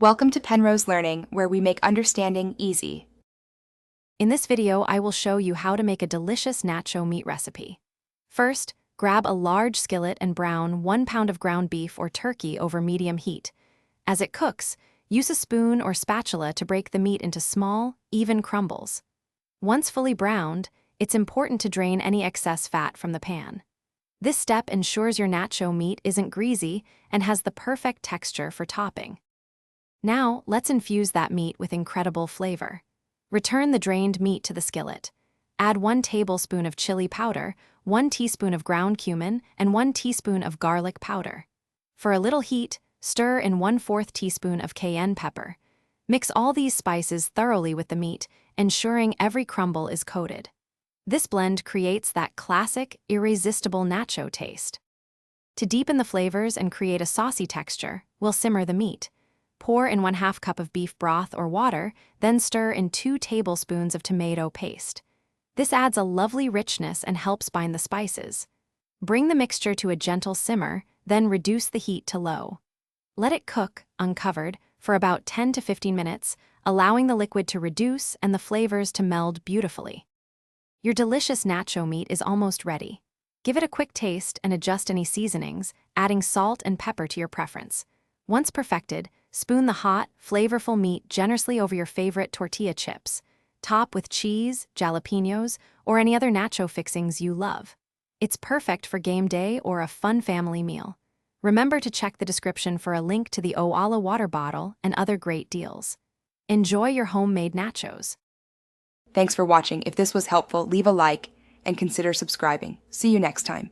Welcome to Penrose Learning, where we make understanding easy. In this video, I will show you how to make a delicious nacho meat recipe. First, grab a large skillet and brown 1 pound of ground beef or turkey over medium heat. As it cooks, use a spoon or spatula to break the meat into small, even crumbles. Once fully browned, it's important to drain any excess fat from the pan. This step ensures your nacho meat isn't greasy and has the perfect texture for topping. Now, let's infuse that meat with incredible flavor. Return the drained meat to the skillet. Add 1 tablespoon of chili powder, 1 teaspoon of ground cumin, and 1 teaspoon of garlic powder. For a little heat, stir in 1/4 teaspoon of cayenne pepper. Mix all these spices thoroughly with the meat, ensuring every crumble is coated. This blend creates that classic, irresistible nacho taste. To deepen the flavors and create a saucy texture, we'll simmer the meat. Pour in 1/2 cup of beef broth or water, then stir in 2 tablespoons of tomato paste. This adds a lovely richness and helps bind the spices. Bring the mixture to a gentle simmer, then reduce the heat to low. Let it cook, uncovered, for about 10 to 15 minutes, allowing the liquid to reduce and the flavors to meld beautifully. Your delicious nacho meat is almost ready. Give it a quick taste and adjust any seasonings, adding salt and pepper to your preference. Once perfected, spoon the hot, flavorful meat generously over your favorite tortilla chips. Top with cheese, jalapenos, or any other nacho fixings you love. It's perfect for game day or a fun family meal. Remember to check the description for a link to the Oala water bottle and other great deals. Enjoy your homemade nachos. Thanks for watching. If this was helpful, leave a like and consider subscribing. See you next time.